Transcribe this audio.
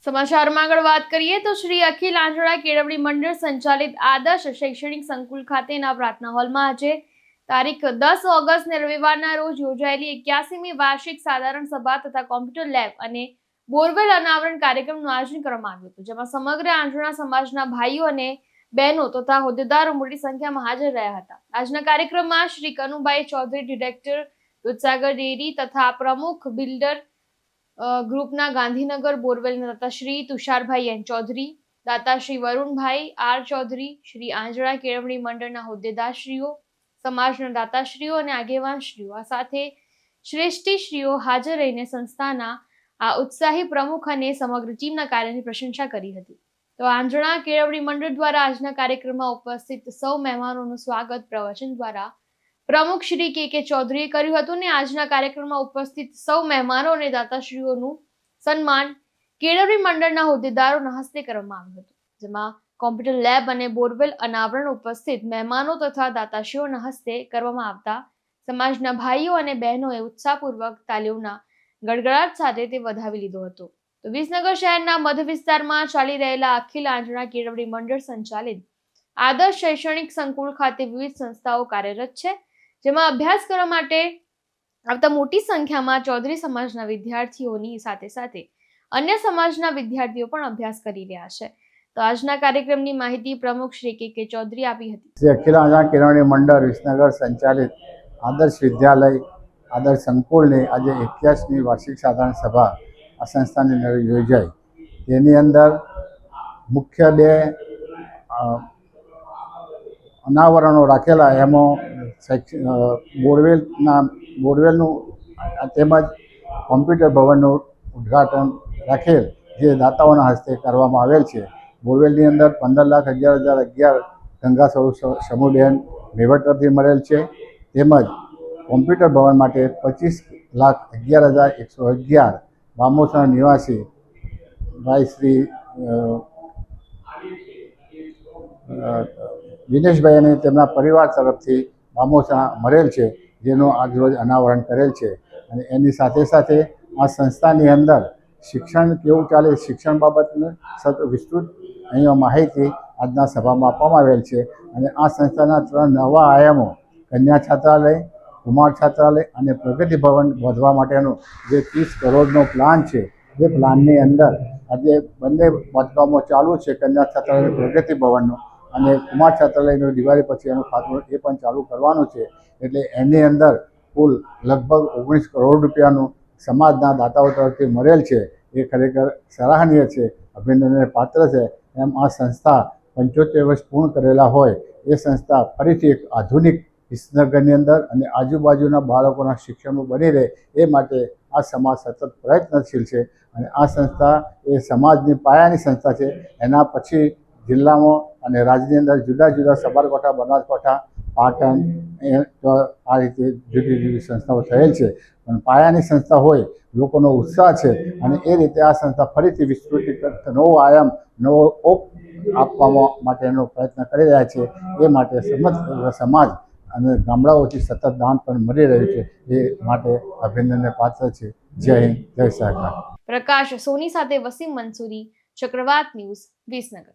સમાચારમાં આગળ વાત કરીએ તો શ્રી અખિલ આંજણા કેળવણી મંડળ સંચાલિત આદર્શ શૈક્ષણિક સંકુલ ખાતેના પ્રાર્થના હોલમાં આજે તારીખ 10 ઓગસ્ટને રવિવારના રોજ યોજાયેલી 81મી વાર્ષિક સાધારણ સભા તથા કોમ્પ્યુટર લેબ અને બોરવેલ અનાવરણ કાર્યક્રમનું આયોજન કરવામાં આવ્યું હતું, જેમાં સમગ્ર આંજણા સમાજના ભાઈઓ અને બહેનો તથા હોદ્દેદારો મોટી સંખ્યામાં હાજર રહ્યા હતા. આજના કાર્યક્રમમાં શ્રી કનુભાઈ ચૌધરી, ડિરેક્ટર દૂધસાગર ડેરી તથા પ્રમુખ બિલ્ડર ગ્રુપના ગાંધીનગર બોરવેલના દાતા શ્રી તુષારભાઈ એન ચૌધરી, દાતા શ્રી વરુણભાઈ આર ચૌધરી, શ્રી આંજણા કેળવણી મંડળના હોદ્દેદારશ્રીઓ, સમાજના દાતાશ્રીઓ અને આગેવાનશ્રીઓ આ સાથે શ્રેષ્ઠીશ્રીઓ હાજર રહીને સંસ્થાના આ ઉત્સાહી પ્રમુખ અને સમગ્ર ટીમના કાર્યની પ્રશંસા કરી હતી. તો આંજણા કેળવણી મંડળ દ્વારા આજના કાર્યક્રમમાં ઉપસ્થિત સૌ મહેમાનોનું સ્વાગત પ્રવચન દ્વારા પ્રમુખ શ્રી કે ચૌધરીએ કર્યું હતું ને આજના કાર્યક્રમમાં ઉપસ્થિત સૌ મહેમાનો અને દાતાશ્રીઓનું સન્માન કેળવણી મંડળના હોદ્દેદારોના હસ્તે કરવામાં આવ્યું હતું, જેમાં કોમ્પ્યુટર લેબ અને બોરવેલ અનાવરણ ઉપસ્થિત મહેમાનો તથા દાતાશ્રીઓના હસ્તે કરવામાં આવતા સમાજના ભાઈઓ અને બહેનોએ ઉત્સાહપૂર્વક તાલીઓના ગડગડાટ સાથે તે વધાવી લીધો હતો. તો વિસનગર શહેરના મધ્ય વિસ્તારમાં ચાલી રહેલા અખિલ આંજણા કેળવણી મંડળ સંચાલિત આદર્શ શૈક્ષણિક સંકુલ ખાતે વિવિધ સંસ્થાઓ કાર્યરત છે, જેમાં અભ્યાસ કરવા માટે આવતા મોટી સંખ્યામાં ચૌધરી સમાજના વિદ્યાર્થીઓની સાથે સાથે અન્ય સમાજના વિદ્યાર્થીઓ પણ અભ્યાસ કરી રહ્યા છે. તો આજના કાર્યક્રમની માહિતી પ્રમુખ શ્રી કે ચૌધરી આપી હતી. શ્રી અખિલ આંજણા કેળવણી મંડળ વિસનગર સંચાલિત આદર્શ વિદ્યાલય આદર્શ સંકુલની આજે 81મી વાર્ષિક સાધારણ સભા આ સંસ્થાની અંદર યોજાઈ. તેની અંદર મુખ્ય બે અનાવરણો રાખેલા, એમાં બોરવેલનું તેમજ કોમ્પ્યુટર ભવનનું ઉદ્ઘાટન રાખેલ, જે દાતાઓના હસ્તે કરવામાં આવેલ છે. બોરવેલની અંદર 15,11,011 ગંગા સમૂહબેન મેવડ તરફથી મળેલ છે, તેમજ કોમ્પ્યુટર ભવન માટે 25,11,111 બામોસના નિવાસી ભાઈ શ્રી દિનેશભાઈ અને તેમના પરિવાર તરફથી બામોસા મળેલ છે, જેનું આજરોજ અનાવરણ કરેલ છે. અને એની સાથે સાથે આ સંસ્થાની અંદર શિક્ષણ કેવું ચાલે, શિક્ષણ બાબતની વિસ્તૃત અહીંયા માહિતી આજના સભામાં આપવામાં આવેલ છે. અને આ સંસ્થાના 3 નવા આયામો, કન્યા છાત્રાલય, કુમાર છાત્રાલય અને પ્રગતિ ભવન વધવા માટેનો જે 30 કરોડનો પ્લાન છે, એ પ્લાનની અંદર આજે બંને બાંધકામો ચાલુ છે, કન્યા છાત્રાલય પ્રગતિ ભવનનો, અને કુમાર છાત્રાલયનું દિવાળી પછી એનું ખાતમુહૂર્ત એ પણ ચાલુ કરવાનું છે. એટલે એની અંદર કુલ લગભગ 19 કરોડ રૂપિયાનું સમાજના દાતાઓ તરફથી મળેલ છે. એ ખરેખર સરાહનીય છે, અભિનંદનને પાત્ર છે. એમ આ સંસ્થા 75 વર્ષ પૂર્ણ કરેલા હોય એ સંસ્થા ફરીથી એક આધુનિક વિસનગરની અંદર અને આજુબાજુના બાળકોના શિક્ષણનું બની રહે એ માટે આ સમાજ સતત પ્રયત્નશીલ છે. અને આ સંસ્થા એ સમાજની પાયાની સંસ્થા છે. એના પછી જિલ્લામાં અને રાજ્યની અંદર જુદા જુદા સાબરકાંઠા, બનાસકાંઠા, પાટણ આ રીતે જુદી જુદી સંસ્થાઓ થયેલ છે. પણ પાયાની સંસ્થા હોય, લોકોનો ઉત્સાહ છે, અને એ રીતે આ સંસ્થા ફરીથી વિસ્તૃતિ નવો આયામ, નવો ઓપ આપવા માટેનો પ્રયત્ન કરી રહ્યા છે. એ માટે સમગ્ર સમાજ અને ગામડાઓથી સતત દાન પણ મળી રહ્યું છે. એ માટે અભિનંદનને પાત્ર છે. જય હિન્દ, જય સરકાર. પ્રકાશ સોની સાથે વસીમ મંસૂરી, ચક્રવાત ન્યૂઝ, વિસનગર.